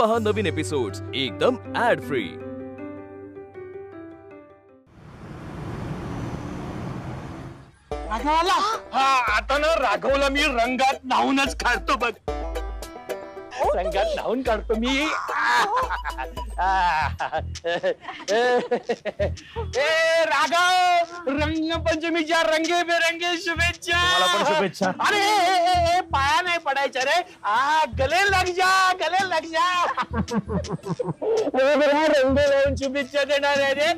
पहा नवीन एपिसोड्स एकदम add free. आता ना राघवला मी रंगात न्हाऊनच काढतो बघ, रंगात न्हाऊन काढतो मी। राघव, रंगपंचमीच्या रंगेबेरंगी शुभेच्छा। तुम्हाला पण शुभेच्छा। अरे पाया नाही पडायच्या रे, गले लग जा, गले लग जा। रंग लावून शुभेच्छा देणार आहे रे।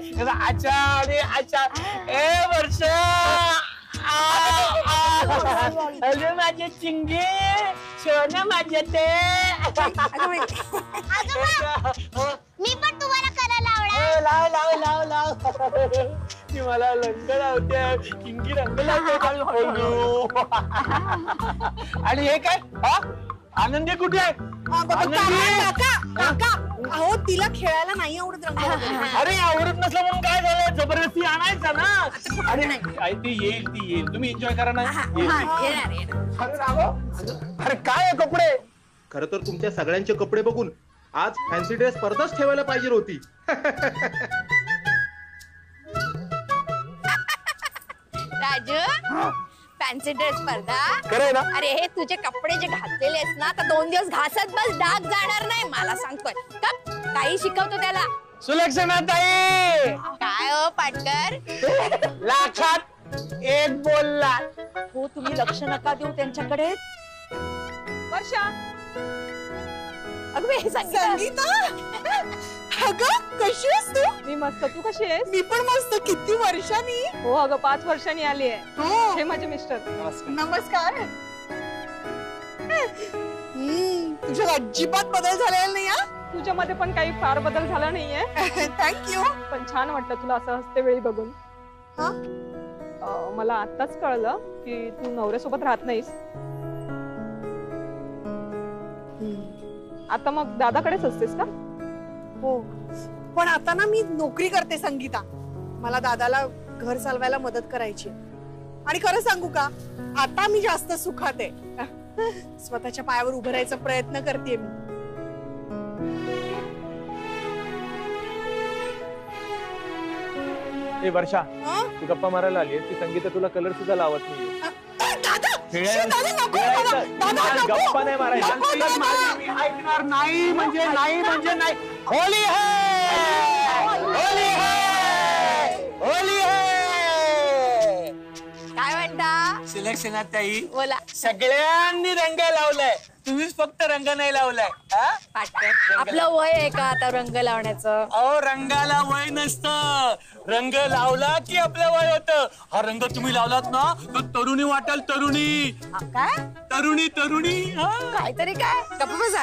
अच्छा आणि अच्छा वर्षा, अरे माझे चिंगे, सोना माझे ते। मी पण तुम्हाला करायला आवडेल। लाव लाव लाव लाव, ती मला रंग लावते, चिंगी रंग लावते। आणि हे काय, आनंदी कुठे आहे? अहो तिला खेळायला नाही आवडत रंग। अरे आवडत नसलं म्हणून काय झालं, जबरदस्ती आणायचा ना। अरे ती येईल, तुम्ही एन्जॉय करा ना। अरे राघव, अरे काय कपडे? खरं तर तुमच्या सगळ्यांचे कपडे बघून आज फॅन्सी ड्रेस स्पर्धाच ठेवायला पाहिजे होती। राजू, फॅन्सी ड्रेस स्पर्धा खरंय ना? अरे हे तुझे कपडे जे घातलेले आहेत ना, तर 2 दिवस घासत बस, डाग जाणार नाही। मला सांगतोय का काही शिकवतो त्याला? सुलक्षणा ताई, काय हो पाटकर, लाखात एक बोलला। हो तुम्ही लक्ष नका देऊ त्यांच्याकडे। वर्षा, अगं हे संगीता, अगं कशी आहेस तू? मी मस्त, तू कशी आहेस? मी पण मस्त। किती वर्षांनी? हो अगं 5 वर्षांनी आली आहे। हो, हे माझे मिस्टर। नमस्कार। तुझ्यात अजिबात बदल झालेला नाही हा? तुझ्यामध्ये पण काही फार बदल झाला नाहीये। थँक्यू। पण छान वाटलं तुला असं हसते वेळी बघून। मला आत्ताच कळलं की तू नवऱ्यासोबत राहत नाहीस। आता मग दादाकडेच असतेस का? हो, पण आता ना मी नोकरी करते संगीता। मला दादाला घर चालवायला मदत करायची। आणि खरं सांगू का, आता मी जास्त सुखात आहे। स्वतःच्या पायावर उभं राहायचा प्रयत्न करते मी। ए वर्षा, तू गप्पा मारायला आली, ती संगीता तुला कलर सुद्धा लावत नाहीये। गप्पा नाही मारायचा। मी ऐकणार नाही म्हणजे नाही म्हणजे नाही। होली है, होली है, होली है। काय म्हणता सुलक्षणा ताई? बोला। सगळ्यांनी रंग लावलाय, तुम्हीच फक्त रंग नाही लावलाय। पाटकर, आपलं वय आहे का आता रंग लावण्याचं? अहो रंगाला वय नसतं, रंग लावला की आपलं वय होतं। हा रंग तुम्ही लावलात ना तर तरुणी वाटेल, तरुणी। काय तरुणी तरुणी, काहीतरी काय? गप्प बसा।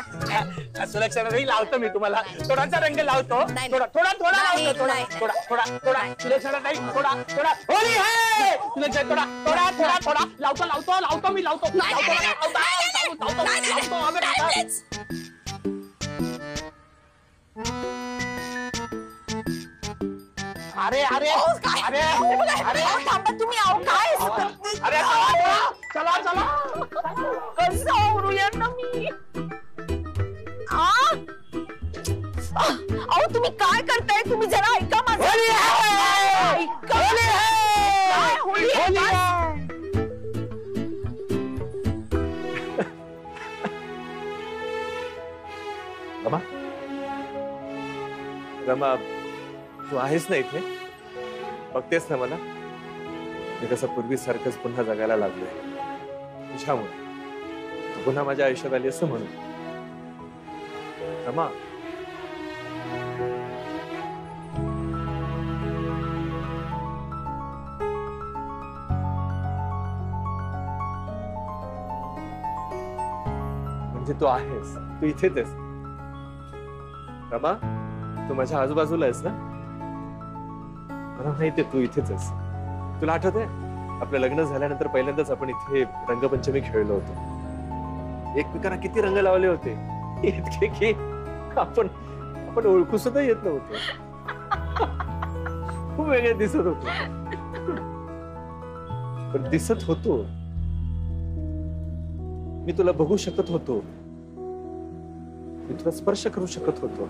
सुलक्षणा ताई, लावतो मी तुम्हाला थोडासा रंग लावतो। थोडा थोडा थोडा लावतो, थोडा थोडा थोडा थोडा। सुलक्षणा ताई, थोडा थोडा। होली है, सुलक्षणा, थोडा थोडा थोडा थोडा लावतो लावतो लावतो मी लावतो। अरे अरे अरे अरे थांबा तुम्ही, अहो काय? अरे चला चला, कसं आवरूया ना मी? अहो तुम्ही काय करताय? तुम्ही जरा ऐका माझं। होली है, होली है, होली है। रमा, रमा, तू आहेस ना इथे? बघतेस ना मला? मी कसं पूर्वीसारखंच पुन्हा जगायला लागलोय तुझ्यामुळे। तू पुन्हा माझ्या आयुष्यात आली असं म्हणून। रमा, म्हणजे तू आहेस, तू इथेच आहेस रमा? तू माझ्या आजूबाजूला आहेस ना? मला माहितीये तू इथेच आहेस। तुला आठवतंय आपलं लग्न झाल्यानंतर पहिल्यांदाच आपण इथे रंगपंचमी खेळलो होतो। एकमेकांना किती रंग लावले होते, इतके की आपण ओळखू सुद्धा येत नव्हतो। खूप वेगळे दिसत होतो, पण दिसत होतो। मी तुला बघू शकत होतो, मी तुला स्पर्श करू शकत होतो,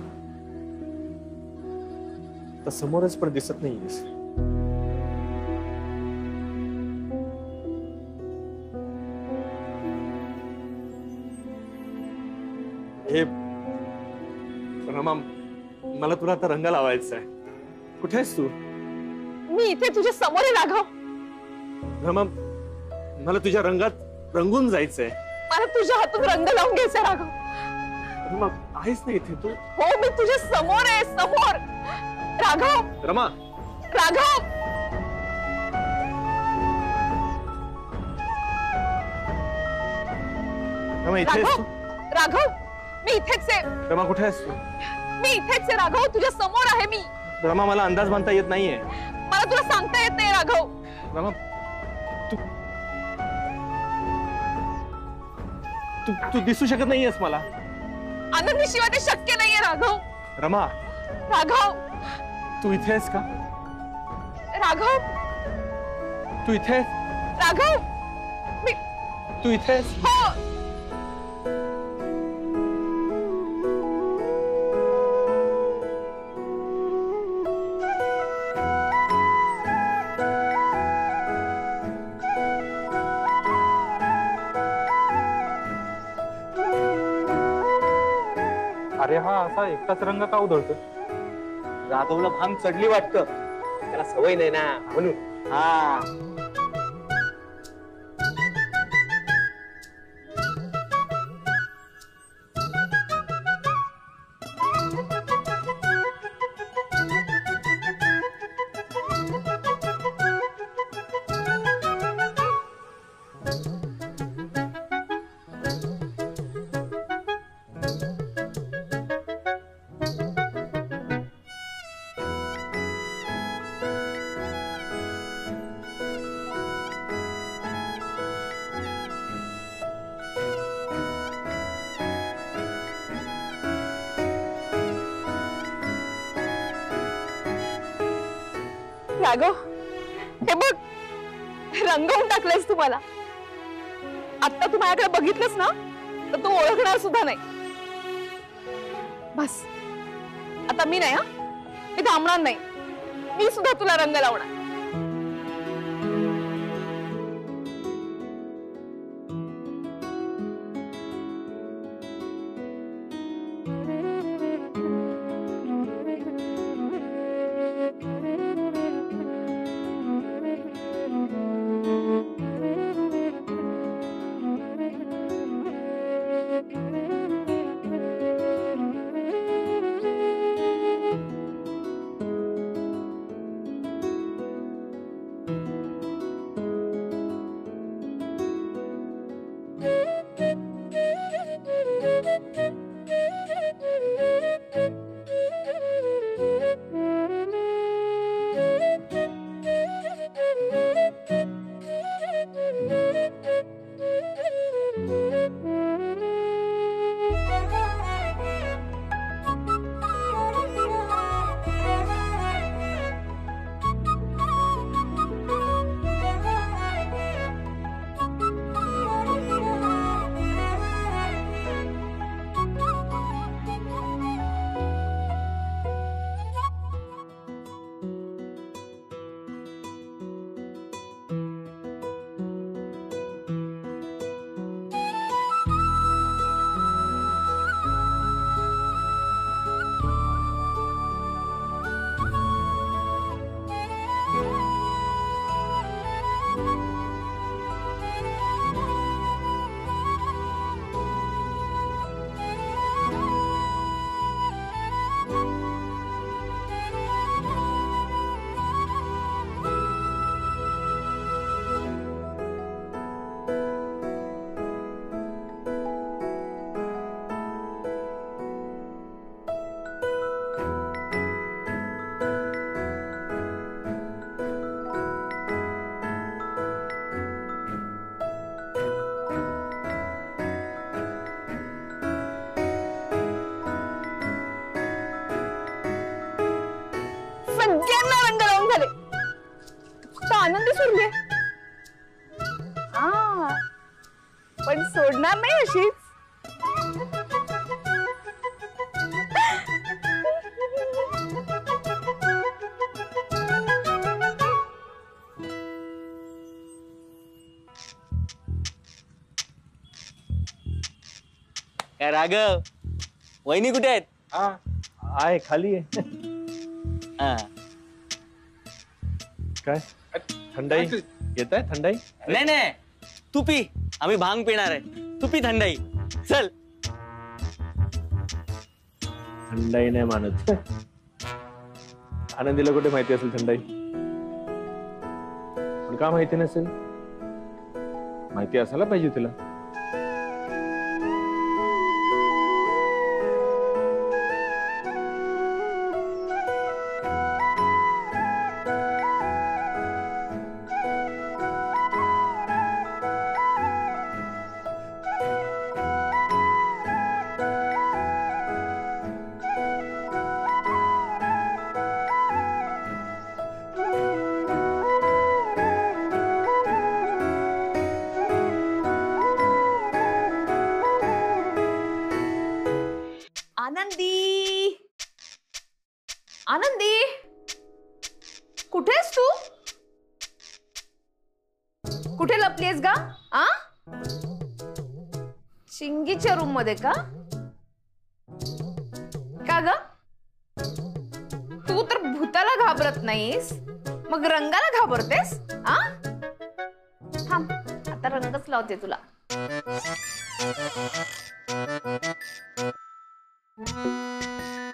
तर समोरच पण दिसत नाहीयेस. हे रमा, मला तुला आता रंग लावायचा आहे. कुठे आहेस तू? मी इथे तुझ्या समोर आहे राघव. रमा, मला तुझ्या रंगात रंगून जायचंय. मला तुझ्या हातून रंग लावून घ्यायचा राघव. रमा, आहेस ना इथे तू? हो, मी तुझ्या समोर आहे, समोर. राघव, रमा, राघव, रमा इथे आहेस तू? राघव, मी इथेच आहे. रमा कुठे आहेस तू? मी इथेच आहे राघव, तुझ्या समोर आहे मी. रमा, मला अंदाज बांधता येत नाहीये. मला तुला सांगता येत नाही राघव. रमा, तू दिसू शकत नाहीयेस मला. आनंदीशिवाय ते शक्य नाहीये राघव. रमा, राघव, तू इथे आहेस का? राघव, तू इथे आहेस? राघव, मी. तू इथे आहेस? हो. अरे हा असा एकटाच रंग का उधळतो? राघवला भांग चढली वाटतं, त्याला सवय नाही ना म्हणून. हा राघव, हे बघ, रंगवून टाकलंयस तू मला. आता तू माझ्याकडे बघितलंस ना, तर तू ओळखणार सुद्धा नाही. बस आता मी नाही, मी थांबणार नाही. मी सुद्धा तुला रंग लावणार. सगळ्यांना रंग लावून झाले, फक्त आनंदी सोडले. हा, पण सोडणार नाही अशीच. काय राघव, वहिनी कुठे आहेत? आहे खाली आहे. हा. काय थंडाई येत आहे? थंडाई नाही नाही, तू पी, आम्ही भांग पिणार आहे. तू पी थंडाई. चल. थंडाई नाही मानत. आनंदीला कुठे माहिती असेल थंडाई? पण का माहिती नसेल? माहिती असायला पाहिजे तिला. आनंदी, आनंदी, कुठेस तू? कुठे लपलीस गा? आ, चिंगीच्या रूम मध्ये का ग? तू तर भूताला घाबरत नाहीस, मग रंगाला घाबरतेस? आ, थांब, आता रंगच लावते तुला.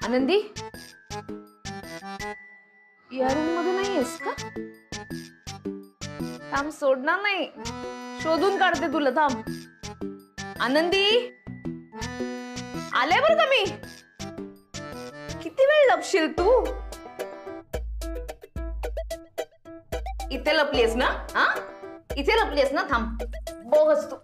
आनंदी, या रूम मध्ये नाहीयेस का? थांब, सोडणार नाही, शोधून काढते तुला. थांब. आनंदी, आले बर का मी. किती वेळ लपशील तू? इथे लपलीस ना? हा, इथे लपलीस ना? थांब, बघच तू.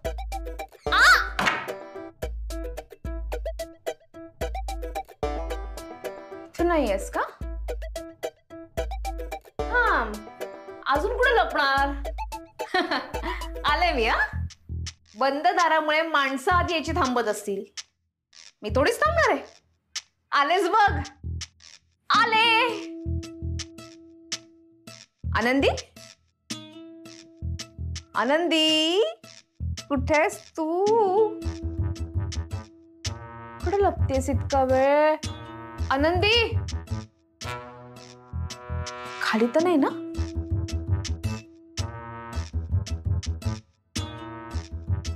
नाहीयेस का? हा, अजून कुठे लपणार? आले मी. हा, बंद दारामुळे माणसं आत यायची थांबत असतील, मी थोडीच थांबणार आहे. आलेच बघ, आले. आनंदी, आनंदी, कुठेस तू? कुठे लपतेस इतका वेळ? आनंदी, खाली तर नाही ना?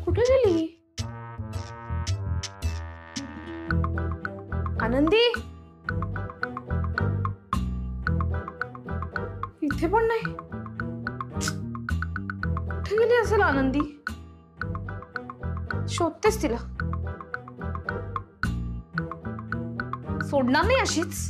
कुठे गेली आनंदी? इथे पण नाही. कुठे गेली असेल आनंदी? शोधतेस तिला, सोडणार नाही अशीच.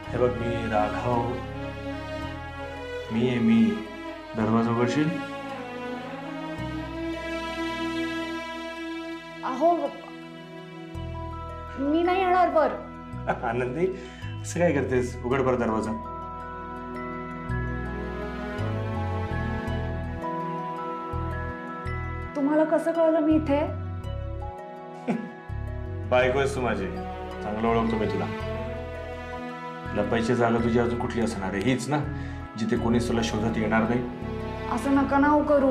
हे बघ, मी राघव. मी दरवाजा उघडशील? अहो, मी नाही येणार बर. आनंदी, असं काय करतेस? उघड बरं दरवाजा. तुम्हाला कसं कळलं मी इथे? बायको आहेस तू माझी, चांगलं ओळखतो मी तुला. लपायची जागा तुझी अजून कुठली असणार आहे? हीच ना, जिथे कोणीच तुला शोधत येणार नाही. असं नका ना करू.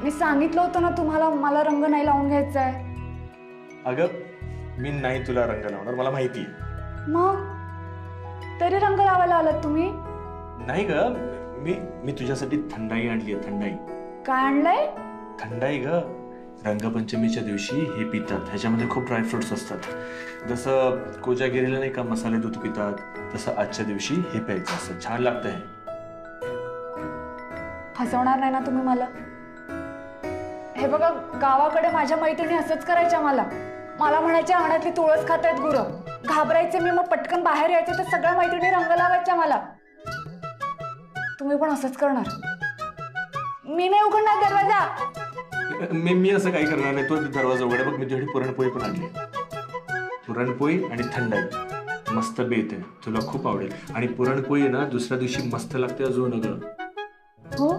मी सांगितलं होतं ना तुम्हाला, मला रंग नाही लावून घ्यायचा आहे. अगं, मी नाही तुला रंग लावणार, मला माहिती. मग तरी रंग लावायला आलात तुम्ही? नाही ग, मी तुझ्यासाठी थंडाई आणली आहे. थंडाई. काय आणलंय? थंडाई ग. रंगपंचमीच्या दिवशी हे पितात. ह्याच्यामध्ये खूप ड्रायफ्रुट्स असतात. जसं कोजागिरीला नाही का मसाले दूध पितात, तसं आजच्या दिवशी हे प्यायचं असं. छान लागतं हे. फसवणार नाही ना तुम्ही मला? हे बघा, गावाकडे माझ्या मैत्रिणी असंच करायच्या. मला म्हणायच्या अंगणातली तुळस खातायत गुरं. घाबरायचे मी, मग पटकन बाहेर यायचे तर सगळ्या मैत्रिणी रंग लावायच्या मला. तुम्ही पण असंच करणार? मी नाही उघडणार दरवाजा. मी असं काही करणार नाही. तो दरवाजा उघडा बघ, मी तुझ्यासाठी पुरणपोळी पण आणली. पुरणपोळी आणि थंडाई मस्त बेत आहे, तुला खूप आवडेल. आणि पुरणपोळी ना दुसऱ्या दिवशी मस्त लागते अजून. हो,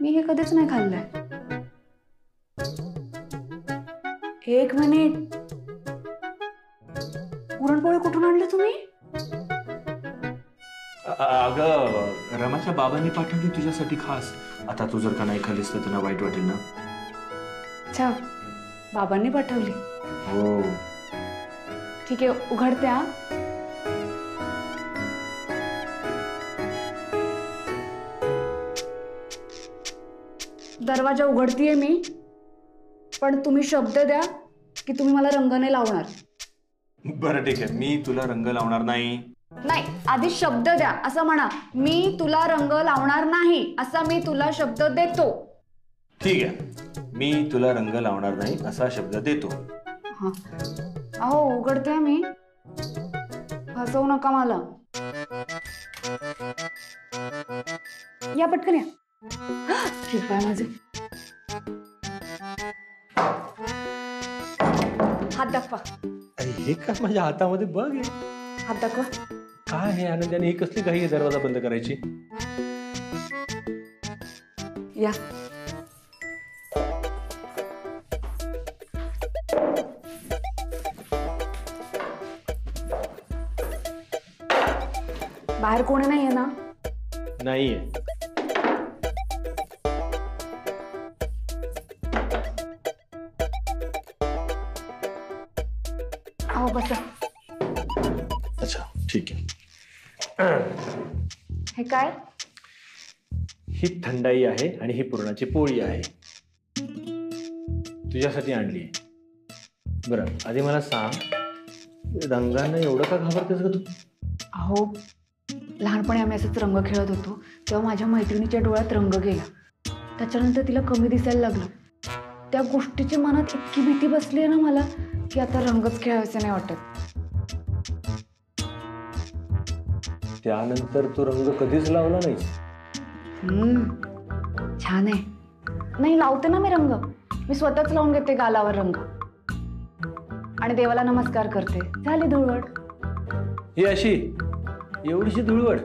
मी हे कधीच नाही खाल्लंय. एक मिनिट, पुरणपोळी कुठून आणली तुम्ही? अगं रमाच्या बाबांनी पाठवली तुझ्यासाठी खास. आता तू जर का नाही खाल्लीस तर त्यांना वाईट वाटेल ना. अच्छा, बाबांनी पाठवली. हो ठीक आहे, उघडते. हा, दरवाजा उघडतीये मी, पण तुम्ही शब्द द्या की तुम्ही मला रंग नाही लावणार. बरं ठीक आहे, मी तुला रंग लावणार नाही. नाही, आधी शब्द द्या असं म्हणा. मी तुला रंग लावणार नाही असा मी तुला शब्द देतो. ठीक आहे, मी तुला रंग लावणार नाही असा शब्द देतो. हा, अहो उघडते मी, फसवू नका मला. या पटकन या. ठीक आहे माझे. हात दाखवा. अरे हे का माझ्या हातामध्ये बघ हे. हात दाखवा. काय हे आनंदाने, ही कसली घाई आहे दरवाजा बंद करायची. या. बाहेर कोणी नाहीये ना? नाहीये. अहो बसा. अच्छा ठीक आहे. हे काय? ही थंडाई आहे आणि ही पुरणाची पोळी आहे, तुझ्यासाठी आणली. बरं आधी मला सांग, रंगांना एवढं का घाबरतेस ग तू? अहो लहानपणी आम्ही असंच रंग खेळत होतो, तेव्हा माझ्या मैत्रिणीच्या डोळ्यात रंग गेला. त्याच्यानंतर तिला कमी दिसायला लागलं. त्या गोष्टीची मनात इतकी भीती बसली आहे ना मला की आता रंगच खेळायचे नाही वाटत. त्यानंतर तू रंग कधीच लावला नाहीस? छान आहे. नाही लावते ना मी रंग, मी स्वतःच लावून घेते गालावर रंग आणि देवाला नमस्कार करते. झाली धुळवड. ही अशी एवढीशी धुळवड?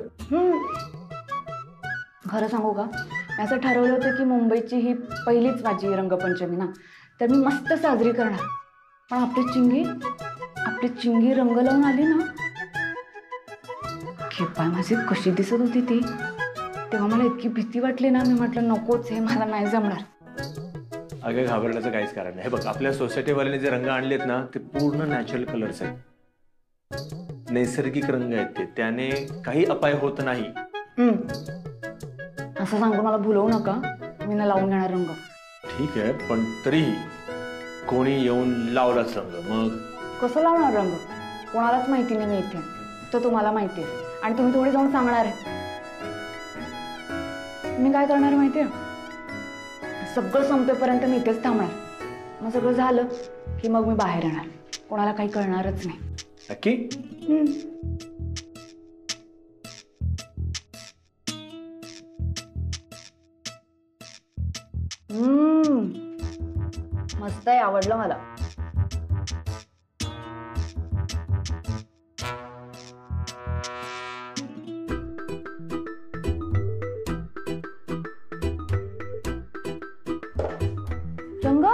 खरं सांगू का, मी असं ठरवलं होतं की मुंबईची ही पहिलीच माझी रंगपंचमी ना, तर मी मस्त साजरी करणार. पण आपली चिंगी रंग लावून आली ना, खेपाय माझी कशी दिसत होती ती, तेव्हा मला इतकी भीती वाटली ना, मी म्हटलं नकोच, हे मला नाही जमणार. अगं घाबरण्याचं काहीच कारण नाही. हे बघ, आपल्या सोसायटीवाल्यांनी जे रंग आणलेत ना ते पूर्ण नॅचरल कलर्स आहेत, नैसर्गिक रंग आहेत ते, त्याने काही अपाय होत नाही. असं सांगून मला भुलवू नका, मी ना लावून घेणार रंग. ठीक आहे, पण तरीही कोणी येऊन लावलाच रंग, मग कसं लावणार रंग? कोणालाच माहिती नाही मी इथे, तर तुम्हाला माहिती आहे आणि तुम्ही थोडी जाऊन सांगणार आहे. मी काय करणार माहितीये, सगळं संपेपर्यंत मी इथेच थांबणार. मग सगळं झालं की मग मी बाहेर येणार, कोणाला काही कळणारच नाही. नक्की? मस्त आहे, आवडलं मला. रंग?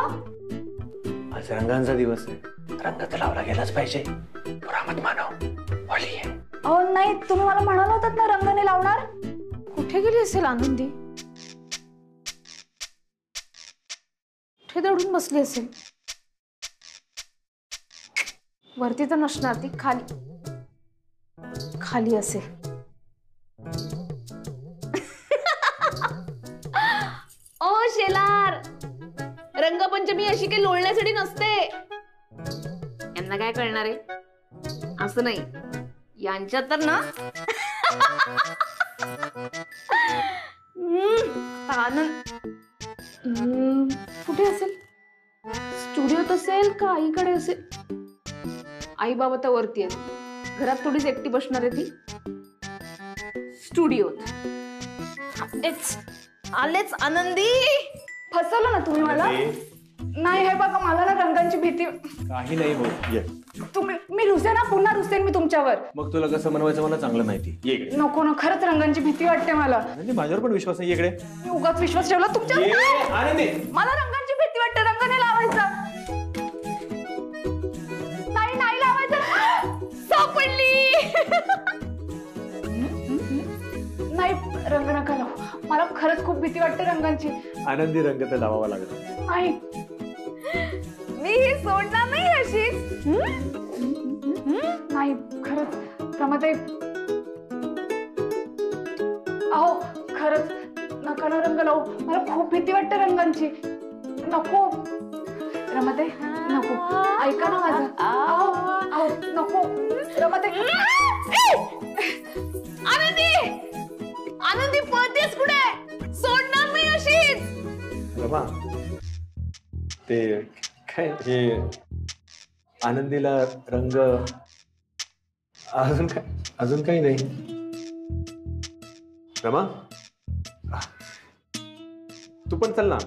आज रंगांचा दिवस आहे, रंग तर लावला गेलाच पाहिजे. पुरामत मानव, होली आहे. अहो नाही, तुम्ही मला म्हणाला होतात ना रंग नाही लावणार. कुठे गेली असेल आनंदी? कुठे दडून बसली असेल? वरती तर नसणार ती, खाली असेल. ओ शेलार, रंगपंचमी अशी काही लोळण्यासाठी नसते. यांना काय कळणार आहे? असं नाही, यांच्या तर ना आनंद कुठे असेल? स्टुडिओत असेल का आईकडे असेल? आई बाबा तर वरती आहेत, घरात थोडीच एकटी बसणार आहे ती. स्टुडिओत आलेच आनंदी. फसवलं ना तुम्ही मला. नाही हे बघा मला ना रंगांची भीती. काही नाही होत, ये. मी रुसे ना, पुन्हा रुसेन मी तुमच्यावर. मग तुला कसं बनवायचं मला चांगलं माहिती. ये इकडे. नको ना, खरंच रंगांची भीती वाटते मला. म्हणजे माझ्यावर पण विश्वास नाही. इकडे मी उगाच विश्वास ठेवला तुमच्यावर. आनंदी, मला रंगांची भीती वाटते. रंग नाही लावायचा. नाही लावायचं. सापडली. नाही रंग नका लावू. मला खरंच खूप भीती वाटते रंगांची. आनंदी रंग तर लावावा लागला. नाही मी ही सोडणार नाही अशीच. नाही खरंच रमाताई. अहो खरंच नका ना रंग लावू. मला खूप भीती वाटते रंगांची. नको रमाताई, नको. ऐका ना माझं. अहो नको रमाताई. आनंदी, आनंदी पळतेस कुठे? सोडणार नाही अशीच. रमा, ते काय हे आनंदीला रंग अजून काही नाही. रमा, तू पण चल ना.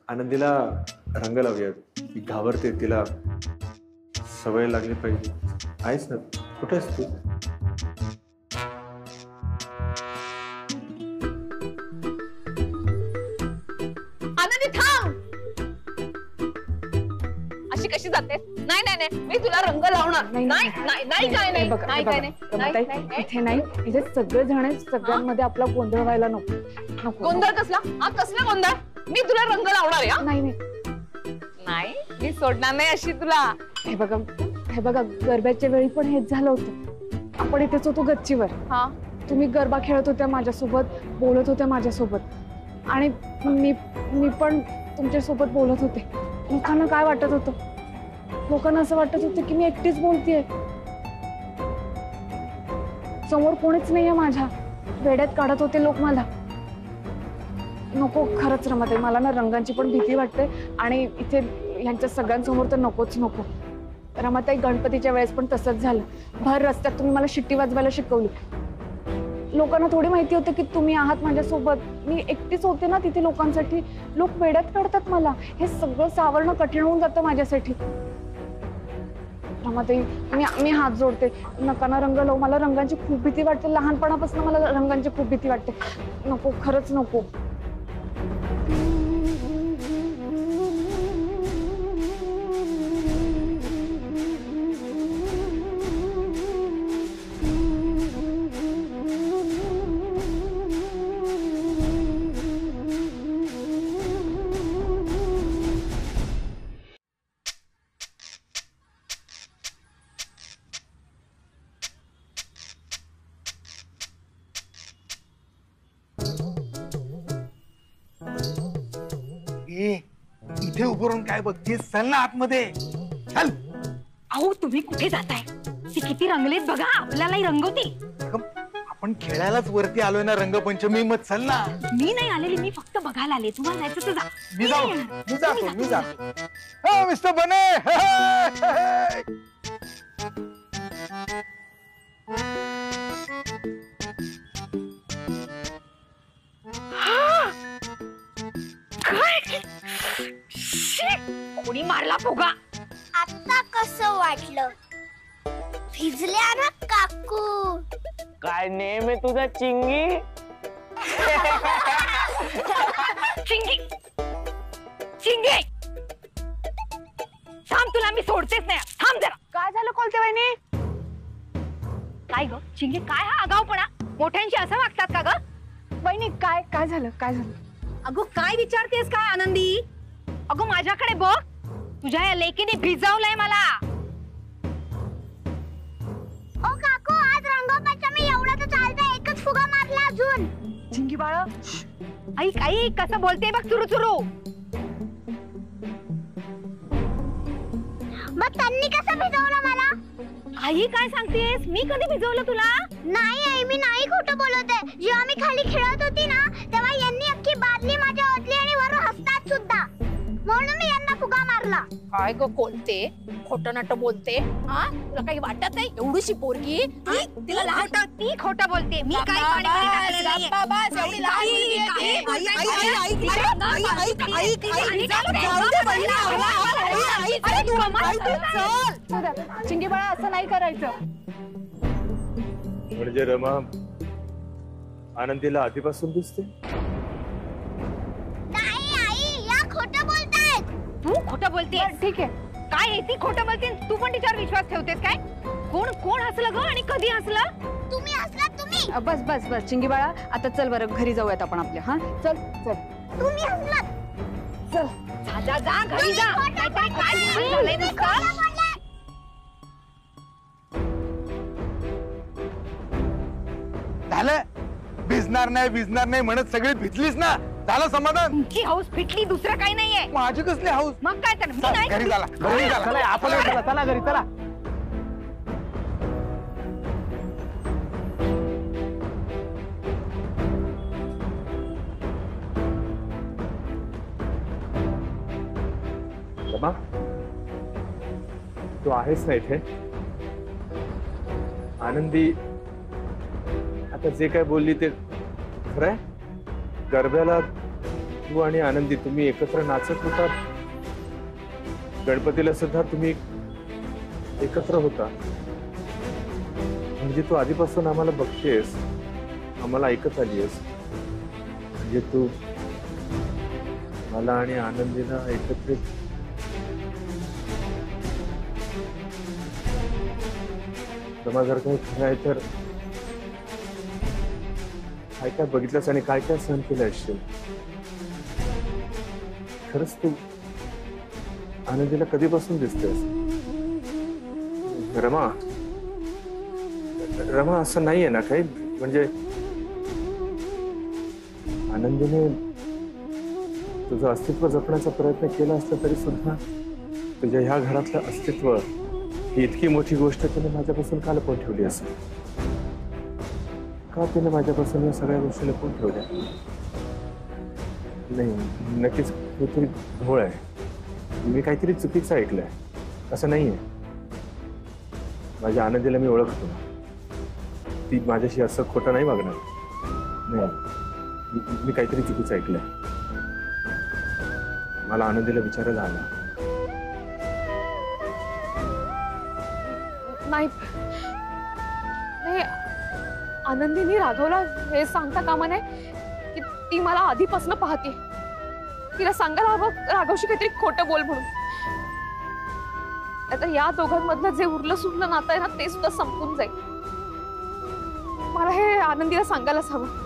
आनंदीला रंग लावूया. ती घाबरते, तिला सवय लागली पाहिजे. आहेस ना? कुठे आहेस तू? आनंदी थांब. अशी कशी जाते? नाही नाही नाही, मी तुला रंग लावणार. नाही नाही नाही काय नाही. नाही काय नाही. इथे नाही. इथे सगळे जण सगळ्यांमध्ये आपला गोंधळ व्हायला नको. नको. गोंधळ कसला? हा कसला गोंधळ? मी तुला रंग लावणार आहे. नाही नाही, मी सोडणार नाही अशी तुला. हे बघा गरब्याच्या वेळी पण हेच झालं होतं. आपण इथेच होतो गच्चीवर. हा, तुम्ही गरबा खेळत होत्या माझ्यासोबत, बोलत होत्या माझ्यासोबत आणि मी पण तुमच्यासोबत बोलत होते. लोकांना काय वाटत होतं? लोकांना असं वाटत होतं की मी एकटीच बोलतेय. समोर कोणीच नाहीये माझ्या. वेड्यात काढत होते लोक मला. नको खरंच रमाताई, मला ना रंगांची पण भीती वाटते आणि इथे ह्यांच्या सगळ्यांसमोर तर नकोच नको. रमाताई गणपतीच्या वेळेस पण तसंच झालं. भर रस्त्यात तुम्ही मला शिट्टी वाजवायला शिकवली. लोकांना थोडी माहिती होतं की तुम्ही आहात माझ्यासोबत. मी एकटीच होते ना तिथे लोकांसाठी. लोक वेड्यात काढतात मला. हे सगळं सावरणं कठीण होऊन जातं माझ्यासाठी. रमाताई मी हात जोडते, नका ना रंग लावू. मला रंगांची खूप भीती वाटते. लहानपणापासून मला रंगांची खूप भीती वाटते. नको खरंच नको. इथे उभं राहून काय बघतेस? चल ना आतमध्ये चल. अहो तुम्ही कुठे जाताय? ती किती रंगलेत बघा. आपल्यालाही रंगवती. आपण खेळायलाच वरती आलोय ना रंगपंचमी. मग चल ना. मी नाही आलेली, मी फक्त बघायला आले. तुम्हाला जायचं तर जा. मी जातो. मिस्टर बने. कोणी मारला फुगा? आता कसं वाटलं? भिजल्या ना काकू? काय नेम आहे तुझा चिंगी? चिंगी चिंगी थांब, तुला मी सोडतेच नाही. थांब जरा. काय झालं कोलते वहिनी? काय ग चिंगी, काय हा आगाऊपणा? मोठ्यांशी असं वागतात का ग? वहिनी काय झालं? अगं काय विचारतेस काय आनंदी? अगं माझ्याकडे बघ. तुझ्या या लेकीने भिजवलंय मला. ओ काकू, आज रंगपंचमी एवढं तर चालतंय. एकच फुगा मारला अजून. चिंगी बाळा ऐक ऐक कसं बोलते बघ चुरू चुरू. मग त्यांनी कसं भिजवलं मला? आई काय सांगतेस? मी कधी भिजवलं तुला? नाही आई, मी नाही खोटं बोलत आहे. जेव्हा मी खाली खेळत होती ना, तेव्हा यांनी अख्खी बादली माझ्या ओतली आणि वरून हसतात सुद्धा. म्हणून मी यांना फुगा मारला. काय ग कोलते, खोटं नाटं बोलते. हा, तुला काही वाटत नाही? एवढीशी पोरगी हा? तिला लहान ती खोटं बोलते. मी काही पाणीपुरी टाकलेलं नाहीये. बस, एवढी लहान मुलगी आहे ती. चिंगी बाळा असं नाही करायचं. म्हणजे रमा आनंदीला आधीपासून दिसते? तू खोटं बोलते. ठीक आहे, काय आहे ती खोटं बोलते. तू पण तिच्यावर विश्वास ठेवतेस काय? कोण कोण हसलं ग आणि कधी हसलं? तुम्ही हसलात. तुम्ही बस बस बस चिंगी बाळा, आता चल बरं घरी जाऊयात आपण आपल्या. हा चल चल. तुम्ही हसलात. चल जा जा घरी जा. नाहीतरी काय झालंय नुसतं. झालं भिजणार नाही म्हणत सगळी भिजलीस ना. झालं समाधान. तुमची हाऊस फिटली, दुसरं काही नाहीये. माझी कसली हाऊस. मग काय तर मी नाही. घरी झाला आपण चला घरी चला. रमा तू आहेस ना इथे? आनंदी आता जे काय बोलली ते खरंय? गरब्याला तू आणि आनंदी तुम्ही एकत्र नाचत होता, गणपतीला सुद्धा तुम्ही एकत्र होता. म्हणजे तू आधीपासून आम्हाला बघतेस, आम्हाला ऐकत आलीस. म्हणजे तू मला आणि आनंदीला एकत्रित रमा जर काही खरं आहे तर काय काय बघितलंस आणि काय काय सहन केलं असशील. खरंच तू आनंदीला कधीपासून दिसतेस? रमा रमा असं नाहीये ना काही? म्हणजे आनंदीने तुझं अस्तित्व जपण्याचा प्रयत्न केला असला तरी सुद्धा तुझ्या ह्या घरातलं अस्तित्व ही इतकी मोठी गोष्ट तिने माझ्यापासून का लपवून ठेवली असेल? का तिने माझ्यापासून या सगळ्या गोष्टी लपवून ठेवल्या? नाही, नक्कीच काहीतरी घोळ आहे. मी काहीतरी चुकीचं ऐकलंय. असं नाहीये. माझ्या आनंदीला मी ओळखतो. ती माझ्याशी असं खोटं नाही वागणार. नाही, मी काहीतरी चुकीचं ऐकलंय. मला आनंदीला विचारायला आला. नाही नाही, आनंदीनी राघवला हे सांगता कामा नये की ती मला आधीपासून पाहते. तिला सांगायला हवं राघवशी काहीतरी खोटं बोल म्हणून. आता या दोघांमधलं जे उरलं सुरलं नातं आहे ना ते सुद्धा संपून जाईल. मला हे आनंदीला सांगायलाच हवं.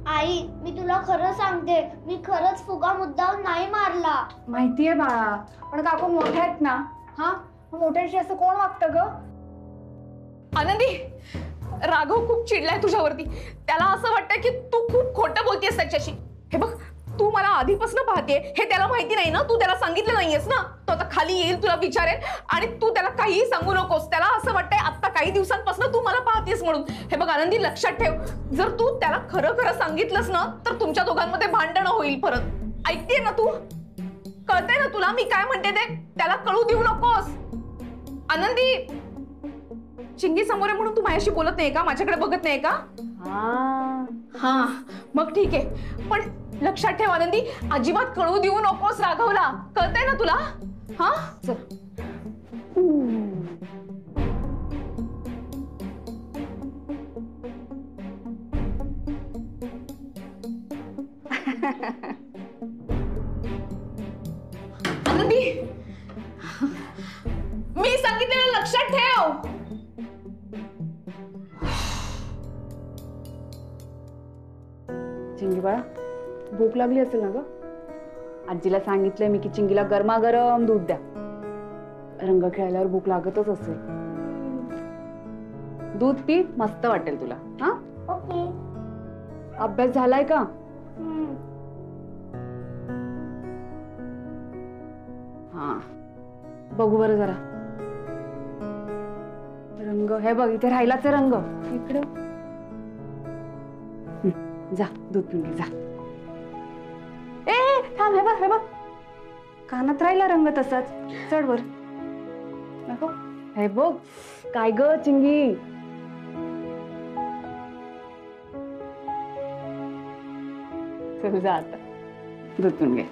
आई, मी तुला खरं सांगते, मी खरंच फुगा मुद्दाम नाही मारला. माहितीये बाळा, पण काकू मोठ्या आहेत ना. हा, मोठ्याशी असं कोण वागतं ग? आनंदी, राघव खूप चिडलाय तुझ्यावरती. त्याला असं वाटतंय की तू खूप खोटं बोलतेस त्याच्याशी. हे बघ, तू मला आधीपासून पाहते हे त्याला माहिती नाही ना. तू त्याला सांगितलं नाहीयेस ना. तो आता खाली येईल, तुला विचारेल आणि तू त्याला काहीही सांगू नकोस. त्याला असं वाटतंय आता काही दिवसांपासून तू मला पाहतेस म्हणून. हे बघ आनंदी, लक्षात ठेव, जर तू त्याला खरं खरं सांगितलंस ना तर तुमच्या दोघांमध्ये भांडणं होईल परत. ऐकतेय ना तू? कळतंय ना तुला मी काय म्हणते ते? त्याला कळू देऊ नकोस. आनंदी, चिंगी समोर आहे म्हणून तू माझ्याशी बोलत नाही का? माझ्याकडे बघत नाही का? हा, मग ठीक आहे. पण लक्षात ठेव आनंदी, अजिबात कळू देऊ नकोस राघवला. कळतंय ना तुला? हा चल. आनंदी, मी सांगितलेलं लक्षात ठेव. चिंगी बाळा, भूक लागली असेल ना ग? आजीला सांगितलंय मी की चिंगीला गरमागरम दूध द्या. रंग खेळल्यावर भूक लागतच असेल. दूध पी, मस्त वाटेल तुला. हा, ओके. अभ्यास झालाय का? हा बघू बरं जरा रंग. हे बघ इथे राहिलाच आहे रंग. इकडे जा दूध पिऊन घे जा. ए थांब. हे बघ कानात राहिला रंग तसाच. चढ वर. नको. हे बघ काय ग चिंगी. चल जा आता दूध पिऊन घे.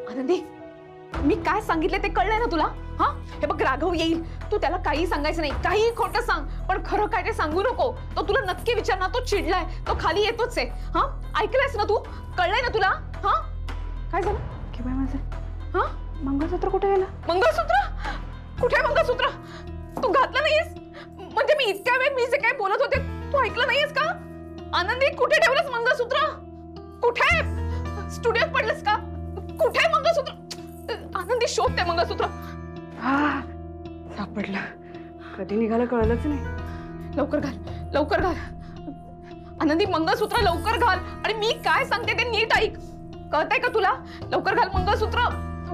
आनंदी मी काय सांगितले ते कळलंय ना तुला? हा हे बघ राघव येईल, तू त्याला काही सांगायचं नाही, काही खोटं सांग, पण खरं काय ते सांगू नको. तो तुला नक्की विचारणार, तो चिडलाय, तो खाली येतोच आहे. हा ऐकलंयस ना तू? कळलंय ना तुला? हा काय झालं की बाय माझं? हा मंगळसूत्र कुठे गेलं? मंगळसूत्र कुठे? मंगळसूत्र तू घातलं नाहीस? म्हणजे मी इतक्या वेळ मी जे काय बोलत होते तू ऐकलं नाहीस का? आनंदी कुठे ठेवलंस मंगळसूत्र? कुठे? स्टुडिओत पडलंस का? कुठे मंगळसूत्र? आनंदी शोधते मंगळसूत्र. हा सापडलं. कधी निघालं कळलंच नाही. लवकर घाल, लवकर घाल आनंदी, मंगळसूत्र लवकर घाल. आणि मी काय सांगते ते नीट ऐक. कळतंय का तुला? लवकर घाल मंगळसूत्र.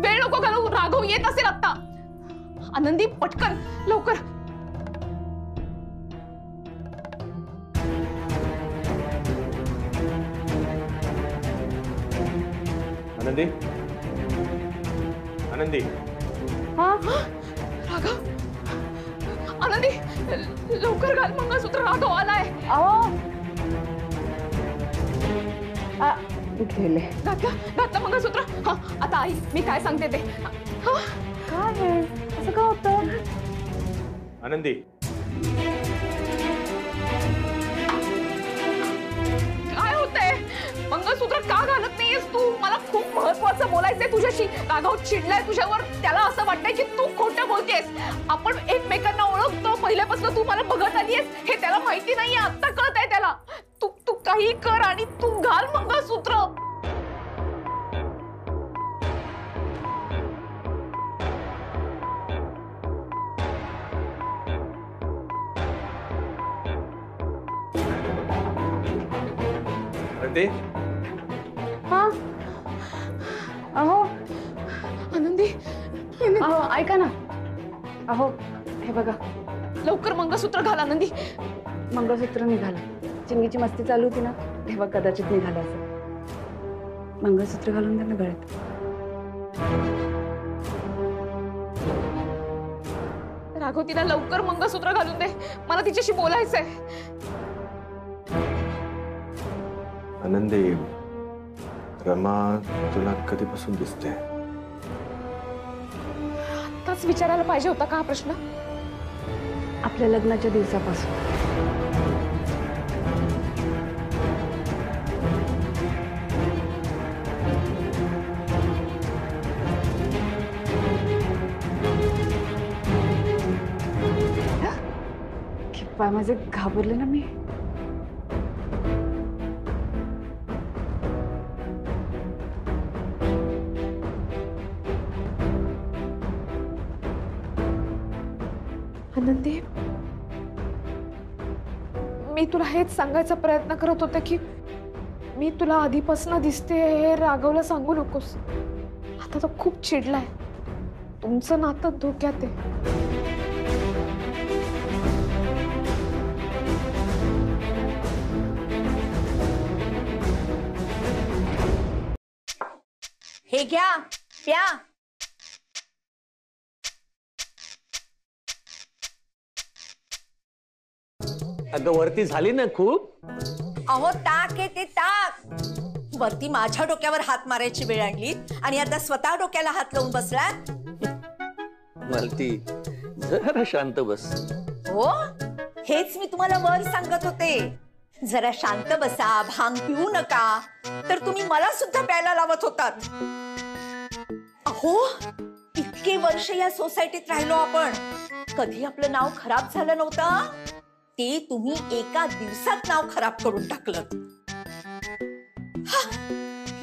वेळ नको घालू, राघव येत असेल आता. आनंदी पटकन लवकर. आनंदी आनंदी. हा राघव. आनंदी लवकर घाल मंगळसूत्र, राघव आलाय. अहो गेले. घातलं मंगळसूत्र. हा आता आई मी काय सांगते ते. काय आहे असं का होतं? आनंदी काय होतंय? मंगळसूत्र का घालत नाहीयेस तू? मला खूप महत्वाचं बोलायचंय तुझ्याशी. राघव चिडलाय तुझ्यावर, त्याला असं वाटतंय की तू खोटं बोलतेस. आपण एकमेकांना ओळखतो पहिल्यापासून, तू मला बघत आलीयस हे त्याला माहिती नाहीये, आता कळतंय त्याला. तू काही कर आणि तू घाल मंगळसूत्र. आनंदी. हा अहो आनंदी अहो ऐका ना. अहो हे बघा लवकर मंगळसूत्र घाल आनंदी. मंगळसूत्र निघालं. चिंगीची मस्ती चालू होती ना तेव्हा कदाचित निघालं असं. मंगळसूत्र घालून त्यांना गळ्यात. राघव तिला लवकर मंगळसूत्र घालून दे, मला तिच्याशी बोलायचंय. आनंदी रमा तुला कधीपासून दिसते? आताच विचारायला पाहिजे होता का हा प्रश्न? आपल्या लग्नाच्या दिवसापासून. बाय माझे घाबरले ना मी. आनंदी मी तुला हेच सांगायचा प्रयत्न करत होते की मी तुला आधीपासून दिसते हे राघवला सांगू नकोस. आता तो खूप चिडलाय, तुमचं नातं धोक्यात आहे. हे घ्या प्या. अगं वरती झाली ना खूप. अहो टाक आहे ते टाक. वरती माझ्या डोक्यावर हात मारायची वेळ आणली आणि आता स्वतः डोक्याला हात लावून बसला. मालती जरा शांत बस. हो हेच मी तुम्हाला वर सांगत होते. जरा शांत बसा, भांग पिऊ नका. तर तुम्ही मला सुद्धा प्यायला लावत होतात. अहो इतके वर्ष या सोसायटीत राहिलो आपण, कधी आपलं नाव खराब झालं नव्हतं. ते तुम्ही एका दिवसात नाव खराब करून टाकलं.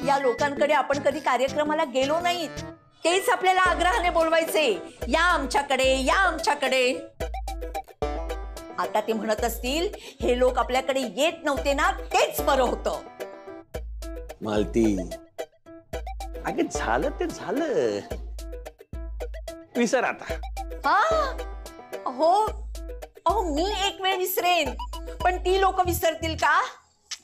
या लोकांकडे आपण कधी कार्यक्रमाला गेलो नाहीत, तेच आपल्याला आग्रहाने बोलवायचे, या आमच्याकडे, या आमच्याकडे. आता ते म्हणत असतील हे लोक आपल्याकडे येत नव्हते ना, तेच बरं होतं. मालती अगं झालं ते झालं, विसर आता. हो अहो मी एक वेळ विसरेन, पण ती लोक विसरतील का?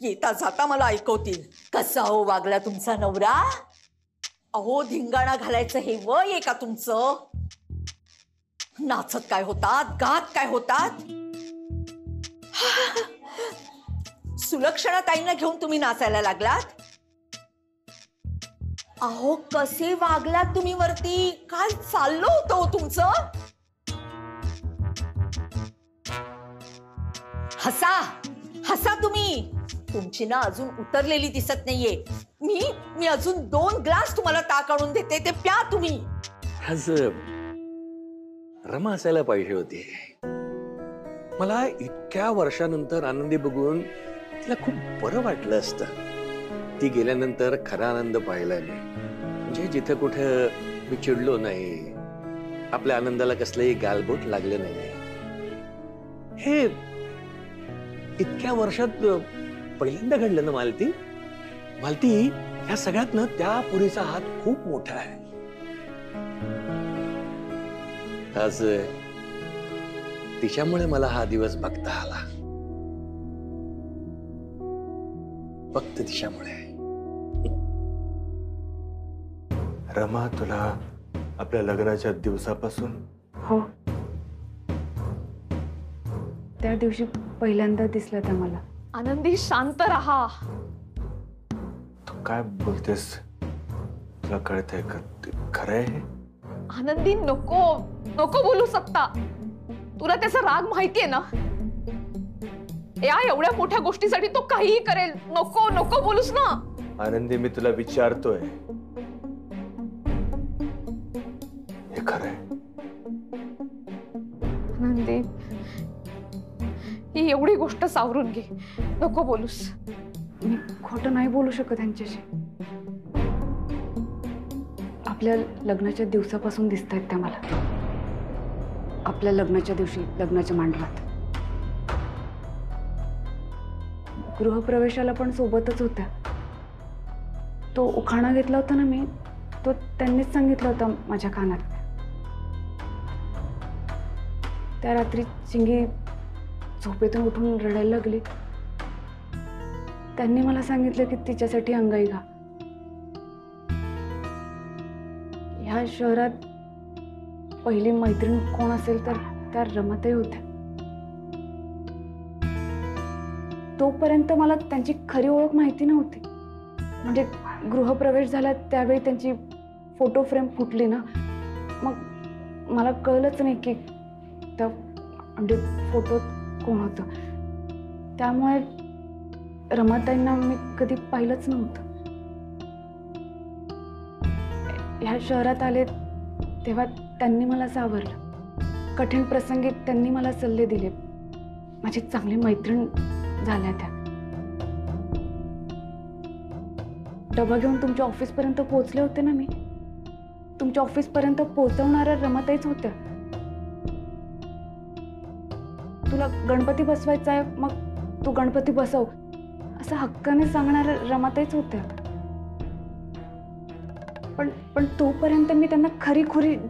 येता जाता मला ऐकवतील कसा हो वागला तुमचा नवरा. अहो धिंगाणा घालायचं हे वय आहे का तुमचं? नाचत काय होतात, गात काय होतात? सुलक्षणा ताईंना घेऊन तुम्ही नाचायला लागलात. अहो कसे वागलात तुम्ही वरती, काय चाललं होतं हो तुमचं? हसा हसा तुम्ही, तुमची ना अजून उतरलेली दिसत नाहीये. मी अजून 2 ग्लास तुम्हाला ताक आणून देते, ते प्या तुम्ही. आज रमा असायला पाहिजे होती. मला इतक्या वर्षानंतर आनंदी बघून तिला खूप बरं वाटलं असतं. ती गेल्यानंतर खरा आनंद पाहिला नाही. म्हणजे जिथं कुठं मी चिडलो नाही, आपल्या आनंदाला कसलंही गालबोट लागलं नाही. हे इतक्या वर्षात पहिल्यांदा घडलं ना मालती. मालती, ह्या सगळ्यात ना त्या पुरीचा हात खूप मोठा आहे. आज तिच्यामुळे मला हा दिवस बघता आला, फक्त तिच्यामुळे. रमा, तुला आपल्या लग्नाच्या दिवसापासून? हो, त्या दिवशी पहिल्यांदा दिसलं त्या मला. आनंदी शांत रहा. तू काय बोलतेस? तुला कळतंय का खरंय? आनंदी नको नको बोलू शकता. तुला त्याचा राग माहितीये ना. या एवढ्या मोठ्या गोष्टीसाठी तो काहीही करेल. नको नको बोलूस ना. आनंदी, मी तुला विचारतोय, हे खरंय? आनंदी, ही एवढी गोष्ट सावरून घे, नको बोलूस. मी खोटं नाही बोलू शकत यांच्याशी. आपल्या लग्नाच्या दिवसापासून दिसतायत त्या मला. आपल्या लग्नाच्या दिवशी लग्नाच्या मांडवात गृहप्रवेशाला पण सोबतच होत्या. तो उखाणा घेतला होता ना मी, तो त्यांनीच सांगितला होता माझ्या कानात. त्या रात्री चिंगी झोपेतून उठून रडायला लागली. त्यांनी मला सांगितलं की तिच्यासाठी अंगाई घा. ह्या शहरात पहिली मैत्रीण कोण असेल तर त्या रमाताई होत्या. तोपर्यंत मला त्यांची खरी ओळख माहिती नव्हती. म्हणजे गृहप्रवेश झाला त्यावेळी त्यांची फोटो फ्रेम फुटली ना, मग मला कळलंच नाही की त्या म्हणजे फोटोत कोण होतं. त्यामुळे रमाताईंना मी कधी पाहिलंच नव्हतं. ह्या शहरात आले तेव्हा त्यांनी मला सावरलं. कठीण प्रसंगी त्यांनी मला सल्ले दिले. माझी चांगली मैत्रीण झाल्या त्या. डबा घेऊन तुमच्या ऑफिसपर्यंत पोहोचले होते ना मी. तुमच्या ऑफिसपर्यंत पोहोचवणाऱ्या रमाताईच होत्या. तुला गणपती बसवायचा आहे, मग तू गणपती बसव असं हक्काने सांगणाऱ्या रमाताईच होत्या. पण तोपर्यंत मी त्यांना खरी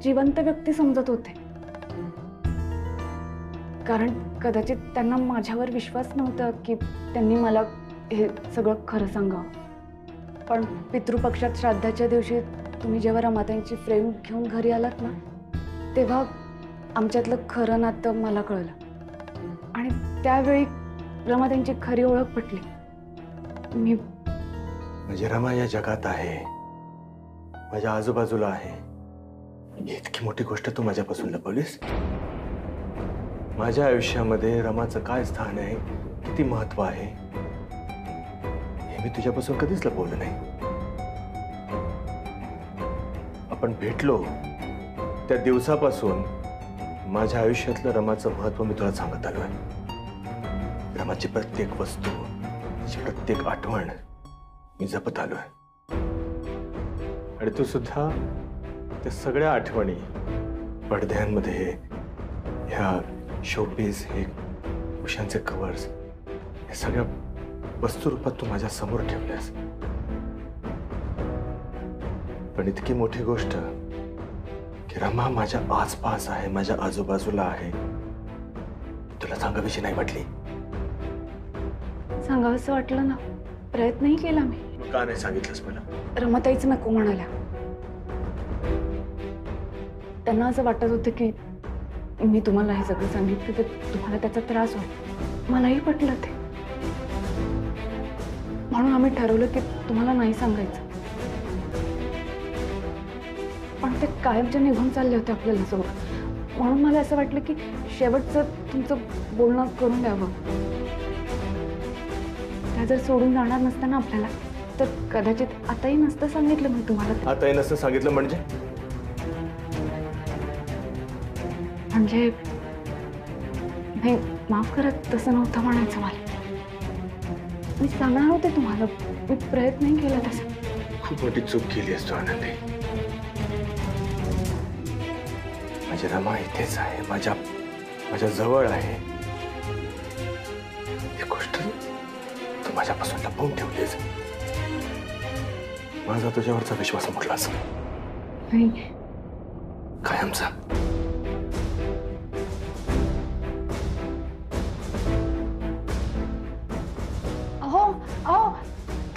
जिवंत व्यक्ती समजत होते. कारण कदाचित त्यांना माझ्यावर विश्वास नव्हता की त्यांनी मला हे सगळं खरं सांगावं. पण पितृपक्षात श्राद्धाच्या दिवशी तुम्ही जेव्हा रमाताईंची फ्रेम घेऊन घरी आलात ना, तेव्हा आमच्यातलं खरं नातं मला कळलं. आणि त्यावेळी रमाताईंची खरी ओळख पटली. मी म्हणजे रमा या जगात आहे, माझ्या आजूबाजूला आहे. इतकी मोठी गोष्ट तू माझ्यापासून लपवलीस. माझ्या आयुष्यामध्ये रमाचं काय स्थान आहे, किती महत्व आहे, हे मी तुझ्यापासून कधीच लपवलं नाही. आपण भेटलो त्या दिवसापासून माझ्या आयुष्यातलं रमाचं महत्व मी तुला सांगत आलोय. रमाची प्रत्येक वस्तू, तिची प्रत्येक आठवण मी जपत आलोय. आणि तू सुद्धा त्या सगळ्या आठवणी पडद्यांमध्ये, ह्या शोपीस, हे उशांचे कव्हर्स, या सगळ्या वस्तू रूपात तू माझ्या समोर ठेवल्यास. पण इतकी मोठी गोष्ट की रमा माझ्या आसपास आहे, माझ्या आजूबाजूला आहे, तुला सांगावीशी नाही वाटली? सांगावंसं वाटलं ना, प्रयत्नही केला मी. का नाही सांगितलंस मला? रमाताईच नको म्हणाल्या. त्यांना असं वाटत होतं की मी तुम्हाला हे सगळं सांगितलं तर तुम्हाला त्याचा त्रास होईल. मलाही पटलं ते, म्हणून आम्ही ठरवलं की तुम्हाला नाही सांगायचं. पण ते कायमचे निघून चालले होते आपल्याला सोबत, म्हणून मला असं वाटलं की शेवटचं तुमचं बोलणं करून द्यावं. त्या जर सोडून जाणार नसतं ना आपल्याला तर कदाचित आताही नसतं सांगितलं मी तुम्हाला. आताही नसतं सांगितलं म्हणजे? म्हणजे नाही, माफ करत तसं नव्हतं म्हणायचं मला. मी सांगणार होते तुम्हाला, मी प्रयत्नही केला तसं. खूप मोठी चूक केली असतो आनंदी. माझी रमा इथेच आहे, माझ्या जवळ आहे. ही गोष्ट तू माझ्यापासून लपवून ठेवलीस. माझा तुझ्यावरचा विश्वास मोडलास नाही कायमचा.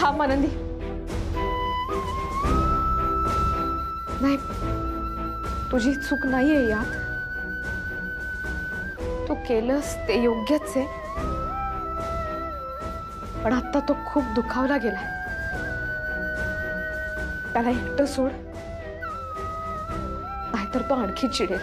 थांब आनंदी. नाही, तुझी चूक नाहीये यात. तू केलंस ते योग्यच आहे, पण आता तो खूप दुखावला गेलाय. त्याला एकटं सोड, नाहीतर तो आणखी चिडेल.